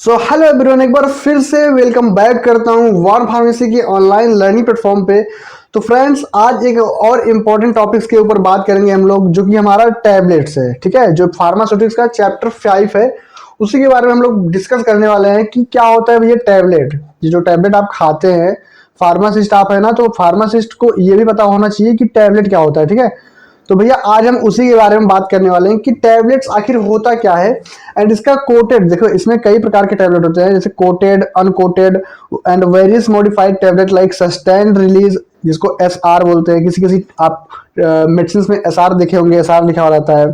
Hello everyone, एक बार फिर से वेलकम बैक करता हूँ वार फार्मेसी के ऑनलाइन लर्निंग प्लेटफॉर्म पे। तो फ्रेंड्स, आज एक और इम्पोर्टेंट टॉपिक्स के ऊपर बात करेंगे हम लोग, जो कि हमारा टैबलेट्स है। ठीक है, जो फार्मास्यूटिक्स का चैप्टर 5 है, उसी के बारे में हम लोग डिस्कस करने वाले हैं कि क्या होता है भैया टैबलेट। ये जो टैबलेट आप खाते हैं, फार्मासिस्ट आप है ना, तो फार्मासिस्ट को ये भी पता होना चाहिए कि टैबलेट क्या होता है। ठीक है, तो भैया आज हम उसी के बारे में बात करने वाले हैं कि टैबलेट्स आखिर होता क्या है। एंड इसका कोटेड, देखो इसमें कई प्रकार के टैबलेट होते हैं, जैसे coated, uncoated and various modified tablet like sustained release, जिसको एसआर बोलते हैं। किसी किसी आप मेडिसिन में एसआर देखे होंगे, एसआर लिखा हुआ रहता है।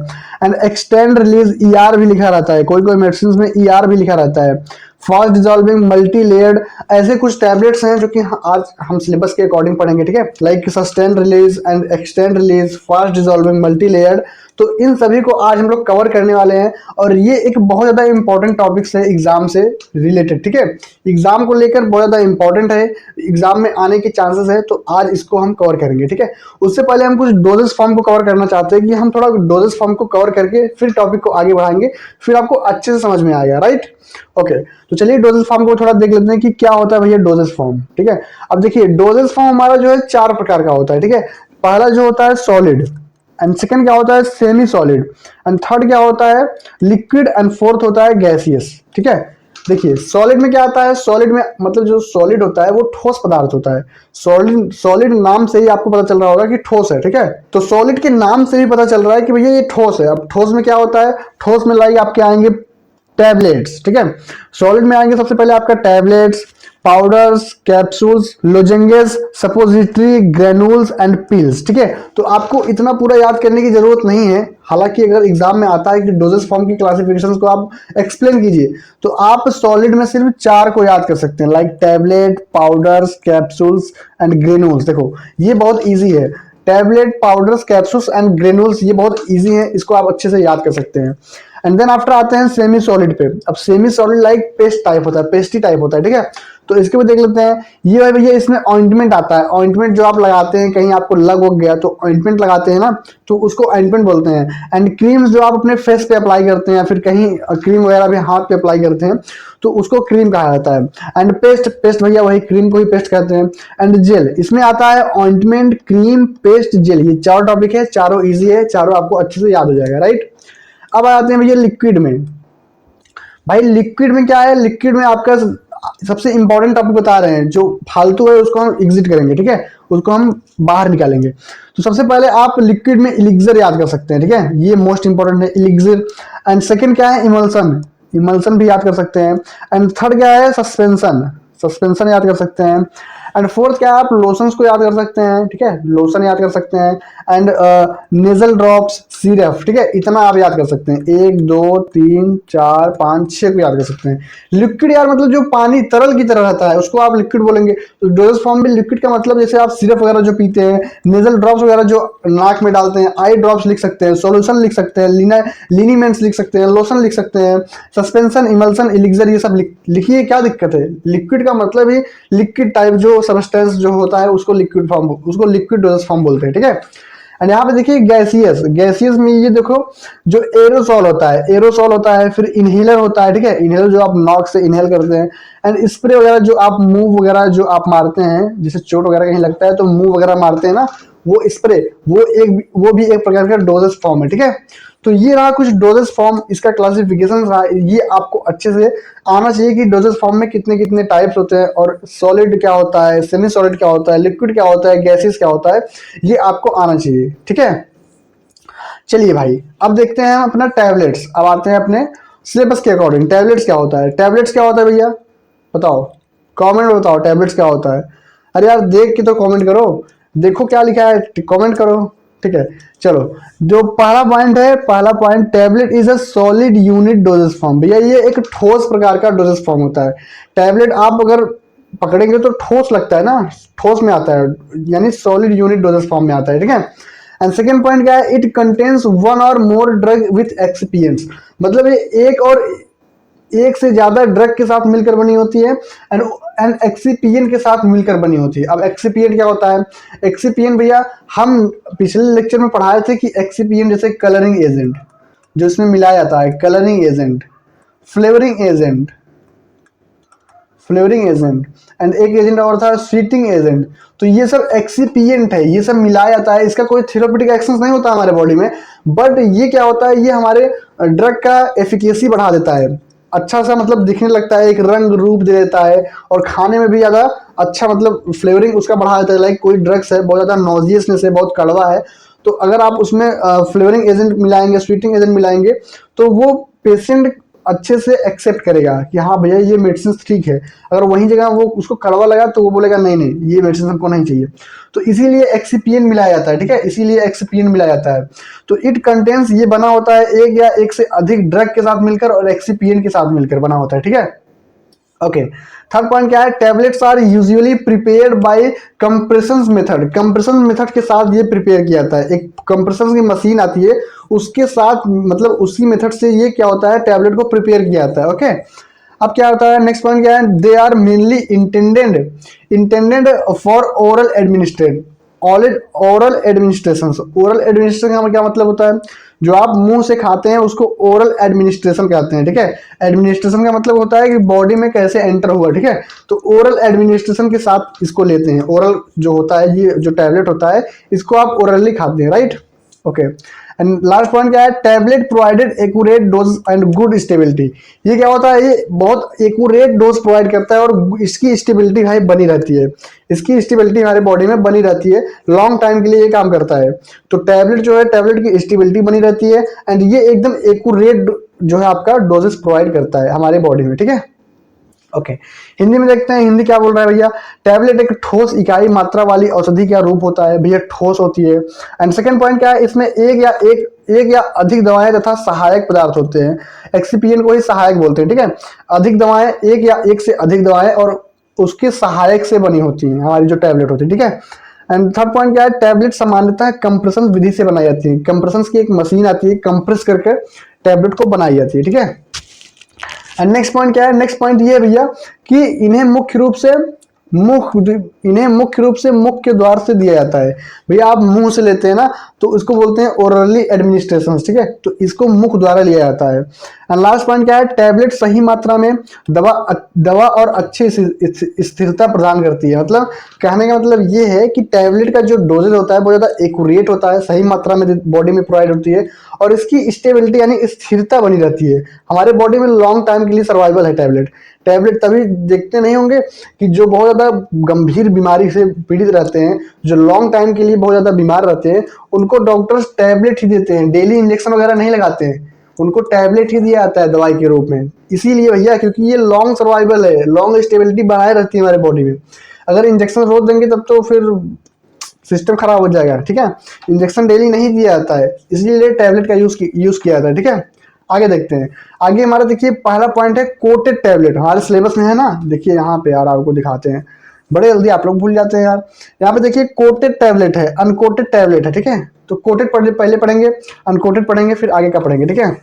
एंड एक्सटेंड रिलीज ईआर भी लिखा रहता है, कोई कोई मेडिसिन में ईआर भी लिखा रहता है। फास्ट डिजॉल्विंग मल्टी लेयर्ड, ऐसे कुछ टैबलेट्स हैं जो कि आज हम सिलेबस के अकॉर्डिंग पढ़ेंगे। ठीक है, like sustain release and extend release, fast dissolving multi layered. तो इन सभी को आज हम लोग कवर करने वाले हैं, और ये एक बहुत ज्यादा इंपॉर्टेंट टॉपिक्स है एग्जाम से रिलेटेड। ठीक है, एग्जाम को लेकर बहुत ज्यादा इंपॉर्टेंट है, एग्जाम में आने के चांसेस है, तो आज इसको हम कवर करेंगे। ठीक है, उससे पहले हम कुछ डोजेस फॉर्म को कवर करना चाहते हैं कि हम थोड़ा डोजेस फॉर्म को कवर करके फिर टॉपिक को आगे बढ़ाएंगे, फिर आपको अच्छे से समझ में आएगा। राइट, ओके, तो चलिए डोजेस फॉर्म को थोड़ा देख लेते हैं कि क्या होता है भैया डोजेस फॉर्म। ठीक है, अब देखिए डोजेस फॉर्म हमारा जो है 4 प्रकार का होता है। ठीक है, पहला जो होता है सॉलिड, एंड सेकंड क्या होता है सेमी सॉलिड, एंड थर्ड क्या होता है लिक्विड, एंड फोर्थ होता है गैसियस। ठीक है, देखिए सॉलिड में क्या आता है, सॉलिड में मतलब जो सॉलिड होता है वो ठोस पदार्थ होता है। सॉलिड सॉलिड नाम से ही आपको पता चल रहा होगा कि ठोस है। ठीक है, तो सॉलिड के नाम से ही पता चल रहा है कि भैया ये ठोस है। अब ठोस में क्या होता है, ठोस में लाइक आपके आएंगे टैबलेट्स। ठीक है, सॉलिड में आएंगे सबसे पहले आपका tablets, powders, capsules, lozenges, suppository, granules and pills. ठीक है, तो आपको इतना पूरा याद करने की जरूरत नहीं है। हालांकि अगर एग्जाम में आता है कि डोजेस फॉर्म की क्लासिफिकेशन को आप एक्सप्लेन कीजिए, तो आप सॉलिड में सिर्फ 4 को याद कर सकते हैं, like tablet, powders, capsules and granules. देखो ये बहुत ईजी है, tablet, powders, capsules and granules, ये बहुत ईजी है, इसको आप अच्छे से याद कर सकते हैं। एंड देन आफ्टर आते हैं सेमी सॉलिड पे। अब semi solid like paste type होता है, पेस्टी टाइप होता है। ठीक है, तो इसके भी देख लेते हैं। ये भाई भैया इसमें ऑइंटमेंट आता है, ऑइंटमेंट जो आप लगाते हैं, कहीं आपको लग हो गया तो ऑइंटमेंट लगाते हैं ना, तो उसको ऑइंटमेंट बोलते हैं। एंड क्रीम्स जो आप अपने फेस पे अप्लाई करते हैं, फिर कहीं क्रीम वगैरह भी हाथ पे अप्लाई करते हैं, तो उसको क्रीम कहा जाता है। एंड पेस्ट, पेस्ट भैया वही क्रीम को ही पेस्ट कहते हैं। एंड जेल, इसमें आता है ऑइंटमेंट, क्रीम, पेस्ट, जेल। ये 4 टॉपिक है, चारों ईजी है, चारों आपको अच्छे से याद हो जाएगा। राइट, अब आते हैं भैया लिक्विड में। भाई लिक्विड में क्या है, लिक्विड में आपका सबसे इंपॉर्टेंट टॉपिक बता रहे हैं, जो फालतू है उसको हम एग्जिट करेंगे। ठीक है, उसको हम बाहर निकालेंगे। तो सबसे पहले आप लिक्विड में इलिक्सर याद कर सकते हैं। ठीक है, ये मोस्ट इंपॉर्टेंट है इलिक्सर। एंड सेकंड क्या है इमल्सन, इमल्सन भी याद कर सकते हैं। एंड थर्ड क्या है सस्पेंशन, सस्पेंशन याद कर सकते हैं। एंड फोर्थ क्या है आप लोशंस को याद कर सकते हैं। ठीक है, लोशन याद कर सकते हैं। And nasal drops, syrup. ठीक है, इतना आप याद कर सकते हैं, 1 2 3 4 5 6 को याद कर सकते हैं। लिक्विड यार मतलब जो पानी तरल की तरह रहता है, उसको आप लिक्विड बोलेंगे। तो डोजेस फॉर्म में लिक्विड का मतलब जैसे आप सिरप वगैरह जो पीते हैं, नेजल ड्रॉप्स वगैरह जो नाक में डालते हैं, आई ड्रॉप्स लिख सकते हैं, सॉल्यूशन लिख सकते हैं, लिनीमेंट्स लिख सकते हैं, लोशन लिख सकते हैं, सस्पेंशन, इमल्सन, इलिक्सर, ये सब लिखिए, क्या दिक्कत है। लिक्विड का मतलब ही लिक्विड टाइप जो सब्सटेंस जो होता है उसको लिक्विड फॉर्म, उसको लिक्विड डोजेस फॉर्म बोलते हैं। ठीक है, एंड यहाँ पे देखिए गैसियस, गैसियस में ये देखो जो एरोसॉल होता है, एरोसॉल होता है, फिर इनहेलर होता है। ठीक है, इनहेलर जो आप नॉक से इनहेल करते हैं। एंड स्प्रे वगैरह जो आप मुंह वगैरह जो आप मारते हैं, जैसे चोट वगैरह कहीं लगता है तो मुंह वगैरह मारते हैं ना, वो स्प्रे, वो भी एक प्रकार का डोजेस फॉर्म है। ठीक है, तो ये रहा कुछ डोजेस फॉर्म, इसका क्लासिफिकेशन रहा। ये आपको अच्छे से आना चाहिए कि डोजेस फॉर्म में कितने कितने टाइप्स होते हैं, और सॉलिड क्या होता है, सेमी सॉलिड क्या होता है, लिक्विड क्या होता है, गैसेस क्या होता है, ये आपको आना चाहिए। ठीक है, चलिए भाई अब देखते हैं हम अपना टैबलेट्स। अब आते हैं अपने सिलेबस के अकॉर्डिंग, टैबलेट्स क्या होता है, टैबलेट्स क्या होता है भैया बताओ, कमेंट में बताओ टैबलेट्स क्या होता है। अरे यार देख के तो कमेंट करो, देखो क्या लिखा है, कमेंट करो। ठीक है, चलो जो पहला पॉइंट है, पहला point, tablet is a solid unit doses form. भैया ये एक ठोस प्रकार का डोजेस फॉर्म होता है। टैबलेट आप अगर पकड़ेंगे तो ठोस लगता है ना, ठोस में आता है, यानी सॉलिड यूनिट डोजेस फॉर्म में आता है। ठीक है, एंड सेकेंड पॉइंट क्या है, इट कंटेन्स वन और मोर ड्रग विथ एक्सपीरियंस। मतलब ये एक से ज्यादा ड्रग के साथ मिलकर बनी होती है, एंड एक्सीपियन के साथ मिलकर बनी होती है। अब एक्सीपियन क्या होता है, एक्सीपियन भैया हम पिछले लेक्चर में पढ़ाए थे कि एक्सीपियन जैसे कलरिंग एजेंट जो इसमें मिलाया जाता है, colouring agent, flavouring agent, flavouring agent, and एक एजेंट और था स्वीटिंग एजेंट। तो ये सब एक्सिपिएंट है, ये सब मिलाया जाता है, इसका कोई थेरेप्यूटिक एक्शन नहीं होता हमारे बॉडी में, बट ये क्या होता है, ये हमारे ड्रग का एफिकेसी बढ़ा देता है, अच्छा सा मतलब दिखने लगता है, एक रंग रूप दे देता है, और खाने में भी ज़्यादा अच्छा मतलब फ्लेवरिंग उसका बढ़ा देता है। लाइक कोई ड्रग्स है बहुत ज़्यादा नॉजियसनेस है, बहुत कड़वा है, तो अगर आप उसमें फ्लेवरिंग एजेंट मिलाएंगे, स्वीटिंग एजेंट मिलाएंगे, तो वो पेशेंट अच्छे से एक्सेप्ट करेगा कि हाँ भैया ये मेडिसिन ठीक है। अगर वही जगह वो उसको कड़वा लगा तो वो बोलेगा नहीं नहीं ये मेडिसिन हमको नहीं चाहिए। तो इसीलिए एक्सिपिएंट मिलाया जाता है, ठीक है, इसीलिए एक्सिपिएंट मिलाया जाता है। तो इट कंटेंस, ये बना होता है एक या एक से अधिक ड्रग के साथ मिलकर और एक्सिपिएंट के साथ मिलकर बना होता है, ठीक है। ओके, थर्ड पॉइंट क्या है, tablets are usually prepared by compression method. Compression method के साथ ये प्रिपेयर किया जाता है, एक कंप्रेशन की मशीन आती है उसके साथ, मतलब उसी मेथड से ये क्या होता है टैबलेट को प्रिपेयर किया जाता है। ओके, अब क्या होता है, नेक्स्ट पॉइंट क्या है, they are mainly intended for oral administrate, oral administration. Oral administration का क्या मतलब होता है, जो आप मुंह से खाते हैं उसको ओरल एडमिनिस्ट्रेशन कहते हैं, ठीक है। एडमिनिस्ट्रेशन का मतलब होता है कि बॉडी में कैसे एंटर हुआ, ठीक है। तो ओरल एडमिनिस्ट्रेशन के साथ इसको लेते हैं, ओरल जो होता है, ये जो टैबलेट होता है इसको आप ओरली खाते हैं, right. Okay, and last point क्या है, tablet provided accurate dose and good stability. ये क्या होता है, ये बहुत एक्यूरेट डोज प्रोवाइड करता है और इसकी स्टेबिलिटी भाई बनी रहती है, इसकी स्टेबिलिटी हमारे बॉडी में बनी रहती है, लॉन्ग टाइम के लिए ये काम करता है। तो टैबलेट जो है, टैबलेट की स्टेबिलिटी बनी रहती है एंड ये एकदम एक्यूरेट जो है आपका डोजेस प्रोवाइड करता है हमारे बॉडी में, ठीक है। ओके, हिंदी में देखते हैं, हिंदी क्या बोल रहा है भैया, टैबलेट एक ठोस इकाई मात्रा वाली औषधि का रूप होता है, भैया ठोस होती है। एंड सेकंड पॉइंट क्या है, इसमें एक या अधिक दवाएं तथा सहायक पदार्थ होते हैं, एक्सिपिएंट को ही सहायक बोलते हैं, ठीक है। अधिक दवाएं, एक या एक से अधिक दवाएं और उसके सहायक से बनी होती हैं हमारी जो टैबलेट होती है, ठीक है। एंड थर्ड पॉइंट क्या है, टैबलेट सामान्यतः कंप्रेशन विधि से बनाई जाती है, कंप्रेशन की एक मशीन आती है, कंप्रेस करके टैबलेट को बनाई जाती है, ठीक है। एंड नेक्स्ट पॉइंट क्या है, नेक्स्ट पॉइंट ये है भैया कि इन्हें मुख्य रूप से मुख के द्वार से दिया जाता है। भैया आप मुंह से लेते हैं ना, तो इसको बोलते हैं ओरली एडमिनिस्ट्रेशन, ठीक है, तो इसको मुख द्वारा लिया जाता है। एंड लास्ट पॉइंट क्या है, टैबलेट सही मात्रा में दवा और अच्छी स्थिरता प्रदान करती है। मतलब कहने का मतलब ये है कि टैबलेट का जो डोजेज होता है बहुत ज्यादा एक्यूरेट होता है, सही मात्रा में बॉडी में प्रोवाइड होती है और इसकी स्टेबिलिटी यानी स्थिरता बनी रहती है, हमारे बॉडी में लॉन्ग टाइम के लिए सर्वाइवल है टैबलेट। टैबलेट तभी देखते नहीं होंगे कि जो बहुत ज़्यादा गंभीर बीमारी से पीड़ित रहते हैं, जो लॉन्ग टाइम के लिए बहुत ज़्यादा बीमार रहते हैं, उनको डॉक्टर्स टैबलेट ही देते हैं, डेली इंजेक्शन वगैरह नहीं लगाते हैं, उनको टैबलेट ही दिया जाता है दवाई के रूप में। इसीलिए भैया क्योंकि ये लॉन्ग सर्वाइवल है, लॉन्ग स्टेबिलिटी बनाए रहती है हमारे बॉडी में। अगर इंजेक्शन रोज देंगे तब तो फिर सिस्टम खराब हो जाएगा, ठीक है। इंजेक्शन डेली नहीं दिया जाता है, इसलिए टैबलेट का यूज किया जाता है, ठीक है। आगे देखते हैं, आगे हमारा देखिए पहला पॉइंट है कोटेड टैबलेट, हमारे सिलेबस में है ना, देखिए यहाँ पे यार आपको दिखाते हैं, बड़े जल्दी आप लोग भूल जाते हैं यार। यहाँ पे देखिए कोटेड टैबलेट है, अनकोटेड टैबलेट है, ठीक है। तो कोटेड पहले पढ़ेंगे, अनकोटेड पढ़ेंगे, फिर आगे का पढ़ेंगे, ठीक है।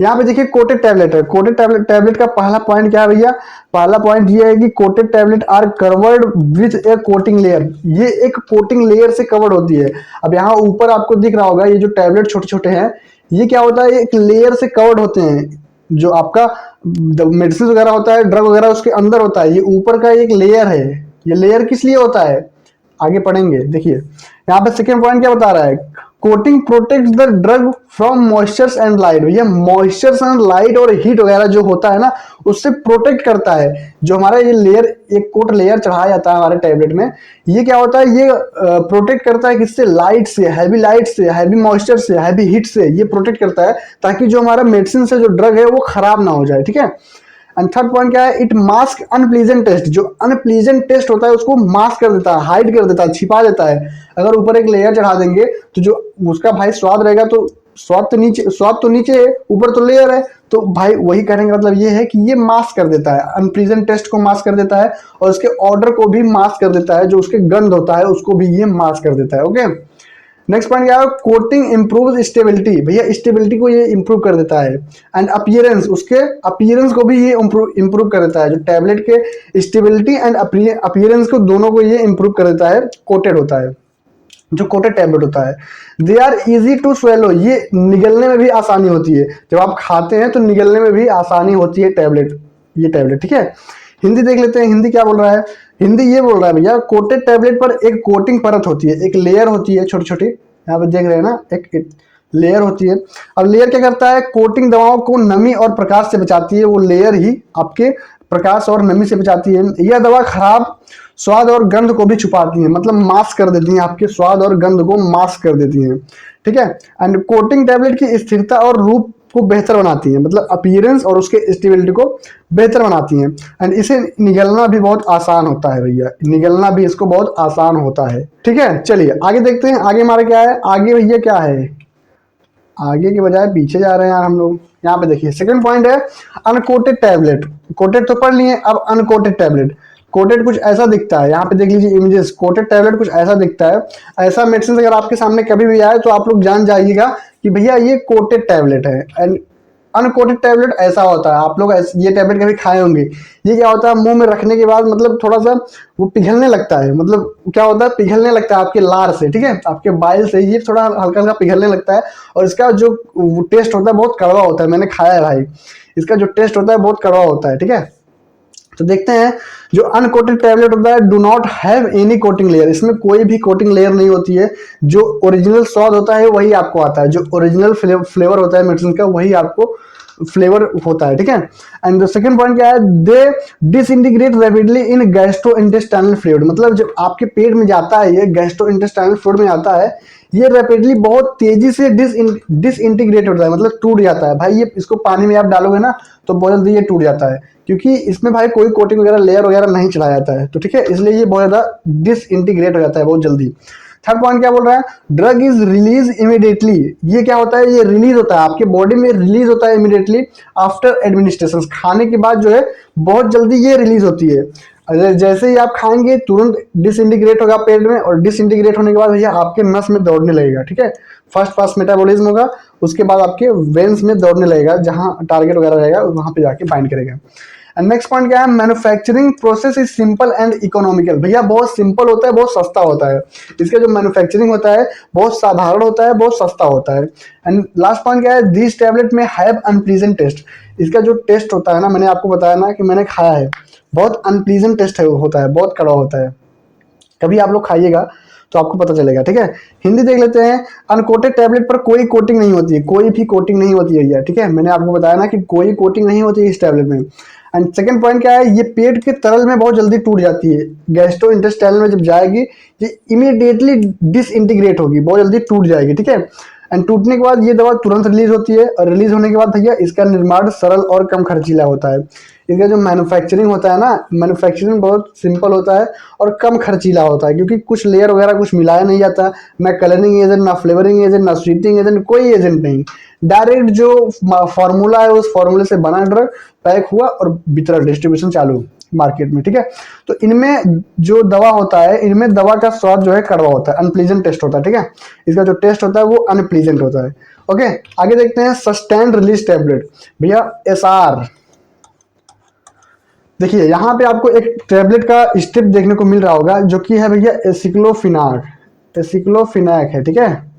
यहाँ पे देखिए कोटेड टैबलेट है, कोटेड टैबलेट का पहला पॉइंट क्या है भैया, पहला पॉइंट ये है कि coated tablet are covered with a coating layer, ये एक कोटिंग लेयर से कवर्ड होती है। अब यहाँ ऊपर आपको दिख रहा होगा ये जो टैबलेट छोटे छोटे हैं, ये क्या होता है, एक लेयर से कवर्ड होते हैं, जो आपका मेडिसिन वगैरह होता है, ड्रग वगैरह उसके अंदर होता है, ये ऊपर का एक लेयर है। ये लेयर किस लिए होता है आगे पढ़ेंगे। देखिए यहाँ पे सेकेंड पॉइंट क्या बता रहा है, coating protect the drug from moistures and light, भैया मॉइस्चर्स एंड लाइट और हीट वगैरह जो होता है ना उससे प्रोटेक्ट करता है। जो हमारा ये लेयर, एक कोट लेयर चढ़ाया जाता है हमारे टैबलेट में, ये क्या होता है, ये प्रोटेक्ट करता है किससे, लाइट से, हैवी मॉइस्चर से, हैवी हीट से, ये प्रोटेक्ट करता है ताकि जो हमारा मेडिसिन से जो ड्रग है वो खराब ना हो जाए, ठीक है। एंड थर्ड पॉइंट क्या है, इट मास्क अनप्लीजेंट टेस्ट, जो अनप्लीजेंट टेस्ट होता है उसको मास्क कर देता है, हाइड कर देता है, छिपा देता है। अगर ऊपर एक लेयर चढ़ा देंगे तो जो उसका भाई स्वाद रहेगा, तो स्वाद तो नीचे है, ऊपर तो लेयर है, तो भाई वही कहने का मतलब ये है कि ये मास्क कर देता है, अनप्लीजेंट टेस्ट को मास्क कर देता है और उसके ऑर्डर को भी मास्क कर देता है, जो उसके गंध होता है उसको भी ये मास्क कर देता है। ओके, नेक्स्ट पॉइंट क्या है, कोटिंग इंप्रूव स्टेबिलिटी, भैया स्टेबिलिटी को ये इंप्रूव कर देता है। एंड अपीयरेंस, उसके अपीयरेंस को भी ये इंप्रूव कर देता है, जो टैबलेट के स्टेबिलिटी एंड अपीयरेंस को दोनों को ये इंप्रूव कर देता है, कोटेड होता है, जो कोटेड टैबलेट होता है। They are easy to swallow, ये निगलने में भी आसानी होती है, जब आप खाते हैं तो निगलने में भी आसानी होती है ये टैबलेट, ठीक है। हिंदी देख लेते हैं, हिंदी क्या बोल रहा है। हिंदी ये बोल रहा है भैया, कोटेड टैबलेट पर एक कोटिंग परत होती है, एक लेयर होती है छोटी छोटी, यहाँ पे देख रहे हैं ना, एक लेयर होती है। अब लेयर क्या करता है, कोटिंग दवाओं को नमी और प्रकाश से बचाती है, वो लेयर ही आपके प्रकाश और नमी से बचाती है। यह दवा खराब स्वाद और गंध को भी छुपाती है, मतलब मास्क कर देती है, आपके स्वाद और गंध को मास्क कर देती है, ठीक है। एंड कोटिंग टैबलेट की स्थिरता और रूप को बेहतर बनाती है, मतलब अपीयरेंस और उसके स्टेबिलिटी को बेहतर बनाती हैं। एंड इसे निगलना भी बहुत आसान होता है भैया, निगलना भी इसको बहुत आसान होता है, ठीक है। चलिए आगे देखते हैं, आगे हमारा क्या है, आगे भैया क्या है, आगे के बजाय पीछे जा रहे हैं यार हम लोग। यहाँ पे देखिए सेकंड पॉइंट है अनकोटेड टैबलेट। कोटेड तो पढ़ लिए, अब अनकोटेड टैबलेट। कोटेड कुछ ऐसा दिखता है, यहाँ पे देख लीजिए इमेजेस, कोटेड टैबलेट कुछ ऐसा दिखता है। ऐसा मेडिसिन अगर आपके सामने कभी भी आए तो आप लोग जान जाइएगा कि भैया ये कोटेड टैबलेट है। एंड अनकोटेड टैबलेट ऐसा होता है, आप लोग ये टैबलेट कभी खाए होंगे, ये क्या होता है, मुंह में रखने के बाद मतलब थोड़ा सा वो पिघलने लगता है, मतलब क्या होता है, पिघलने लगता है आपके लार से, ठीक है, आपके बाइल से ये थोड़ा हल्का हल्का पिघलने लगता है। और इसका जो टेस्ट होता है बहुत कड़वा होता है, मैंने खाया है भाई, इसका जो टेस्ट होता है बहुत कड़वा होता है, ठीक है। तो देखते हैं जो अनकोटेड टैबलेट होता है, do not have any coating layer, इसमें कोई भी कोटिंग लेयर नहीं होती है। जो ओरिजिनल स्वाद होता है वही आपको आता है, जो ओरिजिनल फ्लेवर होता है मेडिसिन का वही आपको फ्लेवर होता है, ठीक है। एंड द सेकंड पॉइंट क्या है, they disintegrate rapidly in gastrointestinal fluid, मतलब जब आपके पेट में जाता है ये गैस्ट्रोइंटेस्टाइनल फ्लूइड में आता है, ये रैपिडली बहुत तेजी से डिसइंटीग्रेट होता है, मतलब टूट जाता है भाई। ये इसको पानी में आप डालोगे ना तो बहुत जल्दी ये टूट जाता है, क्योंकि इसमें भाई कोई कोटिंग वगैरह लेयर वगैरह नहीं चढ़ाया जाता है, तो ठीक है, इसलिए ये बहुत ज्यादा डिसइंटीग्रेट हो जाता है बहुत जल्दी। थर्ड पॉइंट क्या बोल रहा है, ड्रग इज रिलीज इमीडिएटली, ये क्या होता है, ये रिलीज होता है आपके बॉडी में, रिलीज होता है इमीडिएटली आफ्टर एडमिनिस्ट्रेशन, खाने के बाद जो है बहुत जल्दी ये रिलीज होती है। अगर जैसे ही आप खाएंगे तुरंत डिसइंटीग्रेट होगा पेट में, और डिसइंटीग्रेट होने के बाद भैया आपके नस में दौड़ने लगेगा, ठीक है। फर्स्ट पास मेटाबॉलिज्म होगा, उसके बाद आपके वेन्स में दौड़ने लगेगा, जहां टारगेट वगैरह रहेगा वहां पे जाके बाइंड करेगा। एंड नेक्स्ट पॉइंट क्या है, manufacturing process is simple and economical, भैया बहुत सिंपल होता है, बहुत सस्ता होता है। इसका जो मैन्युफैक्चरिंग होता है बहुत साधारण होता है, बहुत सस्ता होता है। एंड लास्ट पॉइंट क्या है, दिस टैबलेट में हैव अनप्लीजेंट टेस्ट, इसका जो टेस्ट होता है ना, मैंने आपको बताया ना कि मैंने खाया है, बहुत अनप्लीजेंट टेस्ट होता है, बहुत कड़वा होता है। कभी आप लोग खाइएगा तो आपको पता चलेगा, ठीक है। हिंदी देख लेते हैं, अनकोटेड टैबलेट पर कोई कोटिंग नहीं होती है, कोई भी कोटिंग नहीं होती है भैया, ठीक है, मैंने आपको बताया ना कि कोई कोटिंग नहीं होती है इस टैबलेट में। एंड सेकंड पॉइंट क्या है, ये पेट के तरल में बहुत जल्दी टूट जाती है, गैस्ट्रो इंटेस्टाइनल में जब जाएगी ये इमीडिएटली डिसइंटीग्रेट होगी, बहुत जल्दी टूट जाएगी, ठीक है। एंड टूटने के बाद ये दवा तुरंत रिलीज होती है, और रिलीज होने के बाद भैया इसका निर्माण सरल और कम खर्चीला होता है। इसका जो मैन्युफैक्चरिंग होता है ना, मैन्युफैक्चरिंग बहुत सिंपल होता है और कम खर्चीला होता है, क्योंकि कुछ लेयर वगैरह कुछ मिलाया नहीं जाता, ना कलरिंग एजेंट, ना फ्लेवरिंग एजेंट, ना स्वीटिंग एजेंट, कोई एजेंट नहीं, डायरेक्ट जो फॉर्मूला है उस फॉर्मूले से बना ड्रग पैक हुआ और वितरण डिस्ट्रीब्यूशन चालू मार्केट में, ठीक है। तो इनमें जो दवा होता है, इनमें दवा का स्वाद जो है कड़वा होता है, अनप्लीजेंट टेस्ट होता है, ठीक है, इसका जो टेस्ट होता है वो अनप्लीजेंट होता है। ओके, आगे देखते हैं सस्टेन्ड रिलीज टैबलेट, भैया एसआर। देखिए यहाँ पे आपको एक टैबलेट का स्ट्रिप देखने को मिल रहा होगा, जो कि है भैया एसिक्लोफिनाक, एसिक्लोफिनाक है, ठीक है,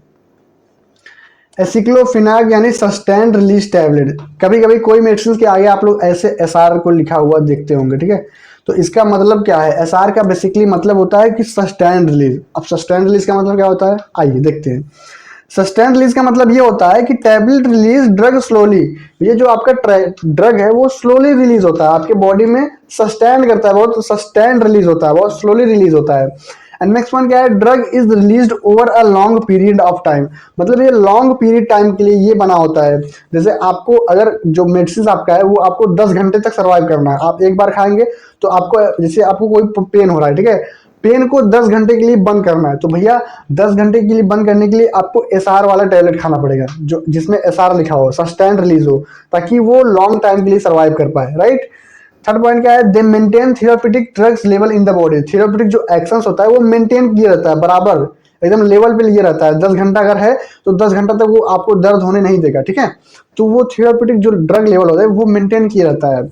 एसिक्लोफिनाक यानी सस्टेन्ड रिलीज टैबलेट। कभी कभी कोई मेडिसिन के आगे आप लोग ऐसे एसआर को लिखा हुआ देखते होंगे, ठीक है, तो इसका मतलब क्या है, एसआर का बेसिकली मतलब होता है कि सस्टेन्ड रिलीज। अब सस्टेन्ड रिलीज का मतलब क्या होता है, आइए देखते हैं। सस्टेन्ड रिलीज का मतलब ये होता है कि टैबलेट रिलीज ड्रग स्लोली, ये जो आपका ड्रग है वो स्लोली रिलीज होता है आपके बॉडी में, सस्टेन करता है, बहुत सस्टेन्ड रिलीज होता है, बहुत स्लोली रिलीज होता है। एंड नेक्स्ट पॉइंट क्या है, drug is released over a long period of time, मतलब ये लॉन्ग पीरियड टाइम के लिए ये बना होता है। जैसे आपको अगर जो मेडिसिन आपका है वो आपको 10 घंटे तक सर्वाइव करना है, आप एक बार खाएंगे तो आपको, जैसे आपको कोई पेन हो रहा है, ठीक है, पेन को 10 घंटे के लिए बंद करना है, तो भैया 10 घंटे के लिए बंद करने के लिए आपको एसआर वाला टैबलेट खाना पड़ेगा, जो जिसमें एसआर लिखा हो, सस्टेन रिलीज हो, ताकि वो लॉन्ग टाइम के लिए सर्वाइव कर पाए, राइट। थर्ड पॉइंट क्या है, दे maintain therapeutic drugs level in the body, therapeutic जो एक्शन होता है वो मेंटेन किया रहता है, बराबर एकदम लेवल पे लिए रहता है। 10 घंटा अगर है तो 10 घंटा तक वो आपको दर्द होने नहीं देगा, ठीक है, तो वो थेराप्यूटिक जो ड्रग लेवल होता है वो मेंटेन किया रहता है।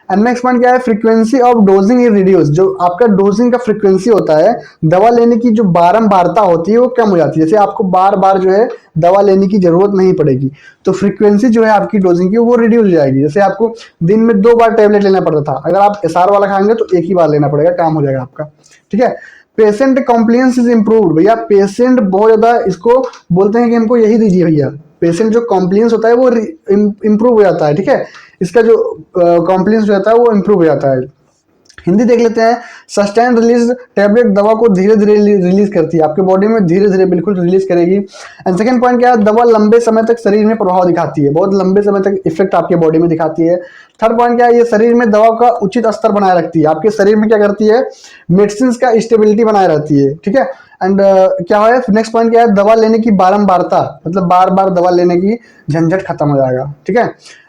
एंड नेक्स्ट पॉइंट क्या है, frequency of dosing is reduce. जो आपका डोजिंग का फ्रीक्वेंसी होता है, दवा लेने की जो बारंबारता होती है वो कम हो जाती है। जैसे आपको बार बार जो है दवा लेने की जरूरत नहीं पड़ेगी, तो फ्रीक्वेंसी जो है आपकी डोजिंग की वो रिड्यूस हो जाएगी। जैसे आपको दिन में 2 बार टेबलेट लेना पड़ता था, अगर आप एसआर वाला खाएंगे तो एक ही बार लेना पड़ेगा, काम हो जाएगा आपका। ठीक है। Patient compliance is improved. भैया पेशेंट बहुत ज्यादा इसको बोलते हैं कि हमको यही दीजिए भैया। पेशेंट जो कॉम्प्लियंस होता है वो इम्प्रूव हो जाता है। ठीक है, इसका जो कॉम्प्लियंस जो होता है वो इम्प्रूव हो जाता है। हिंदी देख लेते हैं। सस्टेन रिलीज टैबलेट दवा को धीरे धीरे रिलीज करती है, आपके बॉडी में धीरे धीरे बिल्कुल रिलीज करेगी। एंड सेकंड पॉइंट क्या है, दवा लंबे समय तक शरीर में प्रभाव दिखाती है, बहुत लंबे समय तक इफेक्ट आपके बॉडी में दिखाती है। थर्ड पॉइंट क्या है, ये शरीर में दवा का उचित स्तर बनाए रखती है, आपके शरीर में क्या करती है, मेडिसिन का स्टेबिलिटी बनाए रहती है। ठीक है। एंड क्या है नेक्स्ट पॉइंट क्या है, दवा लेने की बारंबारता, मतलब बार बार दवा लेने की झंझट खत्म हो जाएगा। ठीक है।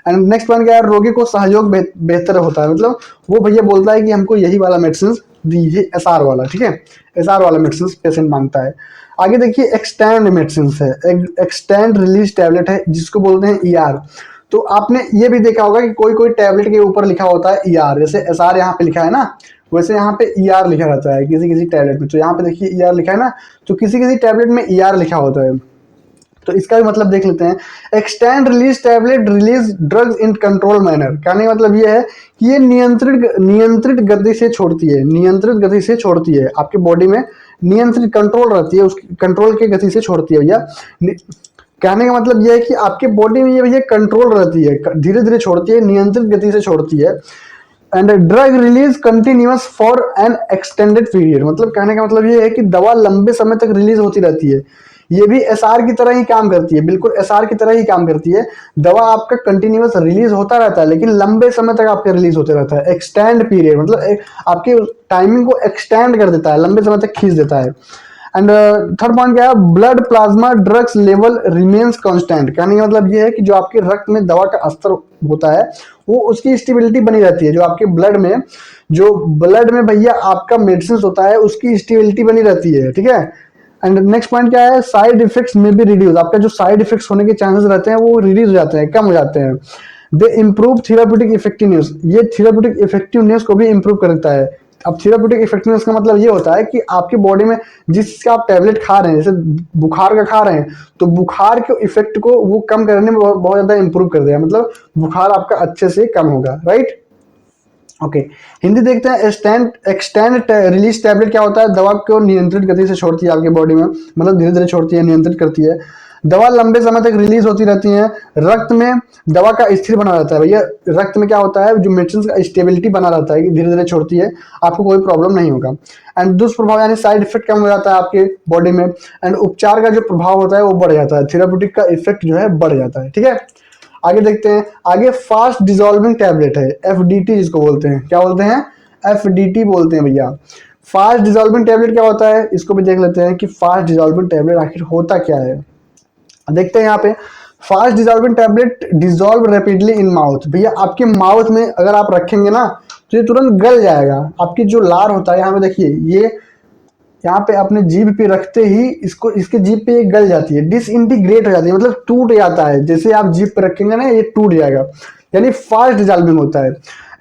एंड नेक्स्ट पॉइंट क्या है, रोगी को सहयोग बेहतर होता है, मतलब वो भैया बोलता है कि हमको यही वाला मेडिसिन दीजिए, एसआर वाला। ठीक है, एसआर वाला मेडिसिन पेशेंट मांगता है। आगे देखिए एक्सटेंड मेडिसिन है, एक्सटेंड रिलीज टैबलेट है जिसको बोलते हैं ईआर। तो आपने ये भी देखा होगा कि कोई कोई टैबलेट के ऊपर लिखा होता है ईआर, जैसे एसआर यहाँ पे लिखा है ना, वैसे यहाँ पे ईआर लिखा रहता है किसी किसी टैबलेट में। तो यहाँ पे देखिए ईआर लिखा है ना, तो किसी किसी टैबलेट में ईआर लिखा होता है। तो इसका भी मतलब देख लेते हैं। Extend release tablet release drugs in control manner. कहने का मतलब ये है कि ये नियंत्रित गति से छोड़ती है, नियंत्रित गति से छोड़ती है, आपके बॉडी में नियंत्रित कंट्रोल रहती है, उस कंट्रोल की गति से छोड़ती है भैया। कहने का मतलब यह है कि आपके बॉडी में ये भैया कंट्रोल रहती है, धीरे धीरे छोड़ती है, नियंत्रित गति से छोड़ती है। And drug release continuous for an extended period. मतलब कहने का मतलब ये है कि दवा लंबे समय तक रिलीज होती रहती है। ये भी एसआर की तरह ही काम करती है, बिल्कुल एसआर की तरह ही काम करती है। दवा आपका कंटिन्यूअस रिलीज होता रहता है, लेकिन लंबे समय तक आपका रिलीज होते रहता है। एक्सटेंड पीरियड मतलब आपकी टाइमिंग को एक्सटेंड कर देता है, लंबे समय तक खींच देता है। एंड थर्ड पॉइंट क्या है, blood plasma drugs level remains constant. कहने का मतलब ये है कि जो आपके रक्त में दवा का स्तर होता है वो उसकी स्टेबिलिटी बनी रहती है। जो आपके ब्लड में भैया आपका मेडिसिन होता है उसकी स्टेबिलिटी बनी रहती है। ठीक है। एंड नेक्स्ट पॉइंट क्या है, साइड इफेक्ट्स में भी रिड्यूस। आपका जो साइड इफेक्ट्स होने के चांसेस रहते हैं वो रिड्यूस हो जाते हैं, कम हो जाते हैं। दे इम्प्रूव थेराप्यूटिक इफेक्टिवनेस। ये थेराप्यूटिक इफेक्टिवनेस को भी इम्प्रूव करता है। अब थेराप्यूटिक इफेक्टिवनेस का मतलब ये होता है कि आपकी बॉडी में जिसका आप टैबलेट खा रहे हैं, जैसे बुखार का खा रहे हैं, तो बुखार के इफेक्ट को वो कम करने में बहुत ज्यादा इंप्रूव कर देगा, मतलब बुखार आपका अच्छे से कम होगा। राइट। ओके। हिंदी देखते हैं। एक्सटेंड रिलीज टैबलेट क्या होता है, दवा को नियंत्रित गति से छोड़ती है आपके बॉडी में, मतलब धीरे धीरे छोड़ती है, नियंत्रित करती है। दवा लंबे समय तक रिलीज होती रहती है। रक्त में दवा का स्थिर बना रहता है भैया, रक्त में क्या होता है, जो मेडिसिन का स्टेबिलिटी बना रहता है कि धीरे धीरे छोड़ती है, आपको कोई प्रॉब्लम नहीं होगा। एंड दुष्प्रभाव यानी साइड इफेक्ट कम हो जाता है आपके बॉडी में। एंड उपचार का जो प्रभाव होता है वो बढ़ जाता है, थेराप्यूटिक का इफेक्ट जो है बढ़ जाता है। ठीक है। आगे देखते हैं। आगे फास्ट डिजोल्विंग टैबलेट है, एफडीटी जिसको बोलते हैं। क्या बोलते हैं, एफडीटी बोलते हैं भैया। फास्ट डिजोल्विंग टैबलेट क्या होता है, इसको भी देख लेते हैं कि फास्ट डिजोल्विंग टैबलेट आखिर होता क्या है। देखते हैं यहाँ पे। Fast dissolving tablet dissolve rapidly in mouth. भैया आपके माउथ में अगर आप रखेंगे ना तो ये तुरंत गल जाएगा। आपकी जो लार होता है यहाँ पे देखिए, ये यहाँ पे अपने जीभ पे रखते ही इसको, इसके जीभ पे ये गल जाती है, डिसइंटीग्रेट हो जाती है, मतलब टूट जाता है। जैसे आप जीभ पे रखेंगे ना ये टूट जाएगा, यानी फास्ट डिजॉल्विंग होता है।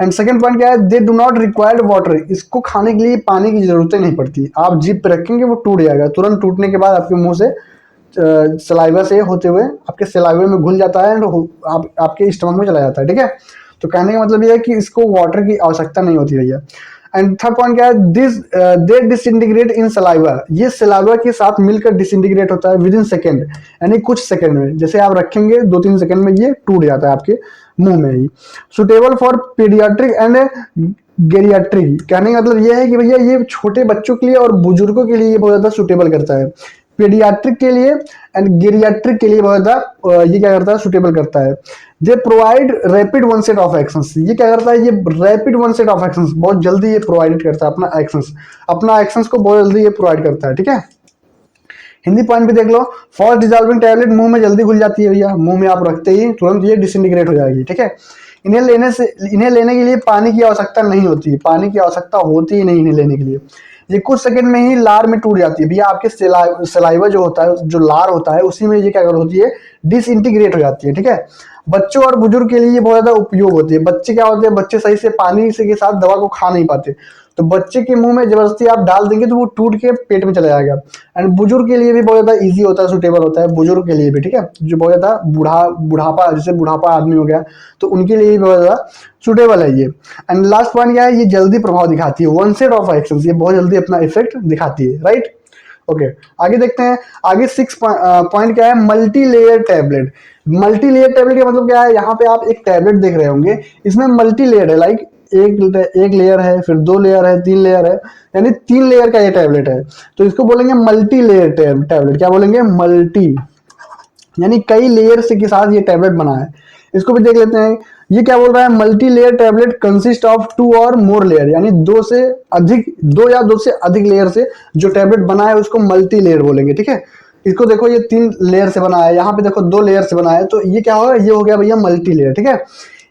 एंड सेकंड पॉइंट क्या है, they do not required water. इसको खाने के लिए पानी की जरूरत नहीं पड़ती, आप जीभ पे रखेंगे वो टूट जाएगा। तुरंत टूटने के बाद आपके मुंह से सलाइवा से होते हुए आपके सलाइवे में घुल जाता है, आपके स्टमक में चला जाता है। ठीक है। तो कहने का मतलब ये है कि इसको वाटर की आवश्यकता नहीं होती भैया। एंड थर्ड पॉइंट क्या है, दे डिसइंटीग्रेट इन सलाइवा। ये सलाइवा के साथ मिलकर डिसइंटीग्रेट होता है विद इन सेकेंड, यानी कुछ सेकंड में। जैसे आप रखेंगे 2-3 सेकंड में ये टूट जाता है आपके मुंह में ही। Suitable for paediatric and geriatric. कहने का मतलब ये है कि भैया ये छोटे बच्चों के लिए और बुजुर्गों के लिए ये बहुत ज्यादा सुटेबल करता है, पीडियाट्रिक के लिए एंड गेरियाट्रिक के लिए बहुत ज्यादा ये क्या करता है, सुटेबल करता है। They provide rapid one set of actions. ये क्या करता है, ये rapid one set of actions, बहुत जल्दी ये प्रोवाइड करता है अपना एक्शंस को बहुत जल्दी ये प्रोवाइड करता है। ठीक है। हिंदी पॉइंट भी देख लो। फास्ट डिजॉल्विंग टैबलेट मुंह में जल्दी घुल जाती है भैया, मुंह में आप रखते ही तुरंत ये डिसइंटीग्रेट हो जाएगी। ठीक है। इन्हें लेने के लिए पानी की आवश्यकता नहीं होती, पानी की आवश्यकता होती ही नहीं इन्हें लेने के लिए। ये कुछ सेकंड में ही लार में टूट जाती है भैया। आपके सलाइवा जो होता है, जो लार होता है, उसी में ये क्या होती है, डिसइंटीग्रेट हो जाती है। ठीक है, बच्चों और बुजुर्ग के लिए ये बहुत ज्यादा उपयोग होती है। बच्चे क्या होते हैं, बच्चे सही से पानी से के साथ दवा को खा नहीं पाते, तो बच्चे के मुंह में जबरदस्ती आप डाल देंगे तो वो टूट के पेट में चला जाएगा। एंड बुजुर्ग के लिए भी बहुत ज्यादा इजी होता है, सुटेबल होता है बुजुर्ग के लिए भी। ठीक है, जो बहुत ज्यादा बुढ़ापा, जैसे बुढ़ापा आदमी हो गया तो उनके लिए भी बहुत ज्यादा सुटेबल है ये। एंड लास्ट पॉइंट क्या है, ये जल्दी प्रभाव दिखाती है, वन सेट ऑफ एक्शन, ये बहुत जल्दी अपना इफेक्ट दिखाती है। राइट, ओके आगे देखते हैं। आगे 6 पॉइंट क्या है, multi layer tablet. Multi layer tablet का मतलब क्या है, यहाँ पे आप एक टैबलेट देख रहे होंगे, इसमें मल्टी लेयर है, लाइक एक लेयर है, फिर 2 लेयर है, 3 लेयर है, यानी 3 लेयर का ये टैबलेट है, तो इसको बोलेंगे मल्टी लेयर टैबलेट। क्या बोलेंगे, मल्टी, यानी कई लेयर से के साथ ये टैबलेट बना है। इसको भी देख लेते हैं, ये क्या बोल रहा है, multi layer tablet consist of 2 और मोर लेयर, यानी 2 या 2 से अधिक लेयर से जो टैबलेट बना है उसको मल्टी लेयर बोलेंगे। ठीक है, इसको देखो ये 3 लेयर से बना है, यहाँ पे देखो 2 लेयर से बना है, तो ये क्या होगा, ये हो गया भैया मल्टी लेयर। ठीक है,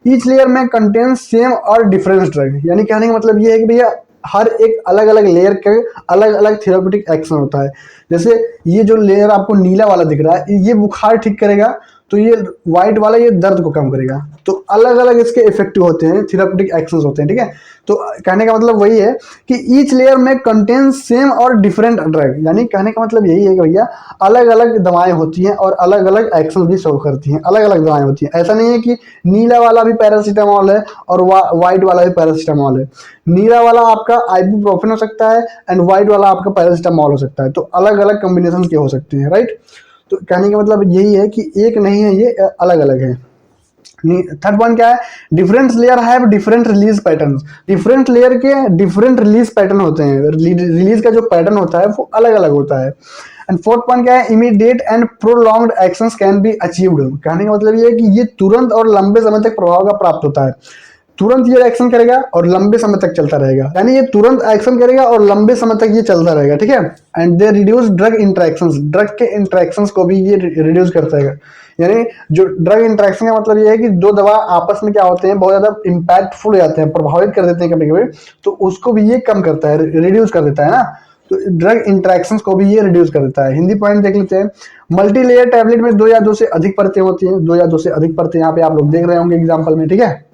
ईच लेयर में कंटेन सेम और डिफरेंट ड्रग, यानी कहने का मतलब ये है कि भैया हर एक अलग अलग लेयर के अलग अलग थेराप्यूटिक एक्शन होता है। जैसे ये जो लेयर आपको नीला वाला दिख रहा है, ये बुखार ठीक करेगा, तो ये व्हाइट वाला ये दर्द को कम करेगा। तो अलग अलग इसके इफेक्टिव होते हैं, थेराप्यूटिक एक्शंस होते हैं। ठीक है, तो कहने का मतलब वही है कि ईच लेयर में कंटेन सेम और डिफरेंट ड्रग, यानी कहने का मतलब यही है कि भैया अलग अलग दवाएं होती हैं और अलग अलग एक्शन भी शो करती हैं, अलग अलग दवाएं होती हैं। ऐसा नहीं है कि नीला वाला भी पैरासीटामोल है और व्हाइट वाला भी पैरासीटामोल है। नीला वाला आपका आइबुप्रोफेन हो सकता है एंड व्हाइट वाला आपका पैरासीटामोल हो सकता है, तो अलग अलग कॉम्बिनेशन के हो सकते हैं। राइट, तो कहने का मतलब यही है कि एक नहीं है, ये अलग अलग है। थर्ड पॉइंट क्या है, different layer have different release pattern. Different layer के डिफरेंट रिलीज पैटर्न होते हैं, रिलीज का जो पैटर्न होता है वो अलग अलग होता है। एंड फोर्थ पॉइंट क्या है, immediate and prolonged actions can be achieved. कहने का मतलब ये है कि ये तुरंत और लंबे समय तक प्रभाव का प्राप्त होता है। तुरंत ये एक्शन करेगा और लंबे समय तक चलता रहेगा, यानी ये तुरंत एक्शन करेगा और लंबे समय तक ये चलता रहेगा। ठीक है, and they reduce drug interactions, drug के इंटरेक्शंस को भी ये रिड्यूस करता है। यानी जो ड्रग इंटरेक्शन का मतलब ये है कि दो दवा आपस में क्या होते हैं, बहुत ज्यादा इंपैक्टफुल हो जाते हैं, प्रभावित कर देते हैं कभी कभी, तो उसको भी ये कम करता है, रिड्यूस कर देता है ना। तो ड्रग इंटरेक्शंस को भी ये रिड्यूस कर देता है। हिंदी पॉइंट देख लेते हैं, मल्टी लेयर टैबलेट में 2 या 2 से अधिक परतें होती हैं, 2 या 2 से अधिक परतें यहाँ पे आप लोग देख रहे होंगे एग्जाम्पल में। ठीक है,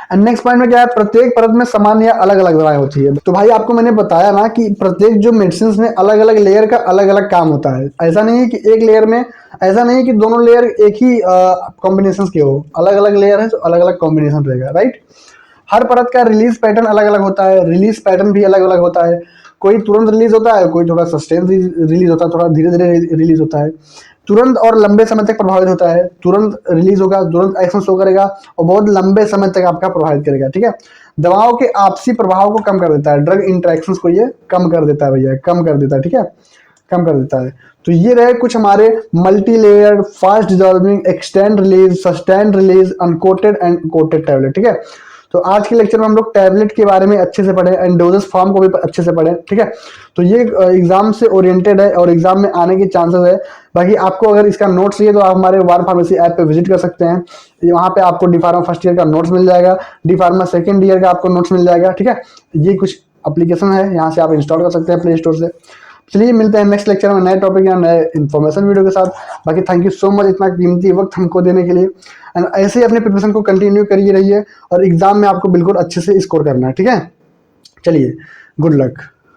एंड नेक्स्ट पॉइंट में क्या है, प्रत्येक परत में समान या अलग अलग दवाएं होती है। तो भाई आपको मैंने बताया ना कि प्रत्येक जो मेडिसिन में अलग अलग लेयर का अलग अलग काम होता है। ऐसा नहीं है कि एक लेयर में, ऐसा नहीं है कि दोनों लेयर एक ही कॉम्बिनेशन के हो, अलग अलग लेयर है तो अलग अलग कॉम्बिनेशन रहेगा। राइट, हर परत का रिलीज पैटर्न अलग अलग होता है, रिलीज पैटर्न भी अलग अलग होता है। कोई तुरंत रिलीज होता है, कोई थोड़ा सस्टेन रिलीज होता है, थोड़ा धीरे धीरे रिलीज होता है। तुरंत और लंबे समय तक प्रभावित होता है, तुरंत रिलीज होगा, तुरंत एक्शन शो करेगा और बहुत लंबे समय तक आपका प्रभावित करेगा। ठीक है, दवाओं के आपसी प्रभाव को कम कर देता है, ड्रग इंटरेक्शंस को ये कम कर देता है भैया, कम कर देता है। ठीक है, कम कर देता है। तो ये रहे कुछ हमारे multi layer, fast dissolving, extend release, sustain release, uncoated and coated tablet. ठीक है, तो आज के लेक्चर में हम लोग टैबलेट के बारे में अच्छे से पढ़े एंड डोजेस फॉर्म को भी अच्छे से पढ़े। ठीक है, तो ये एग्जाम से ओरिएंटेड है और एग्जाम में आने के चांसेस है। बाकी आपको अगर इसका नोट्स चाहिए तो आप हमारे वार फार्मेसी ऐप पे विजिट कर सकते हैं, वहाँ पे आपको डी फार्मा फर्स्ट ईयर का नोट्स मिल जाएगा, डी फार्मा सेकेंड ईयर का आपको नोट्स मिल जाएगा। ठीक है, ये कुछ एप्लीकेशन है, यहाँ से आप इंस्टॉल कर सकते हैं प्ले स्टोर से। चलिए मिलते हैं नेक्स्ट लेक्चर में नए टॉपिक या नए इन्फॉर्मेशन वीडियो के साथ। बाकी थैंक यू सो मच इतना कीमती वक्त हमको देने के लिए, एंड ऐसे ही अपने प्रिपरेशन को कंटिन्यू करिए रहिए और एग्जाम में आपको बिल्कुल अच्छे से स्कोर करना है। ठीक है, चलिए गुड लक।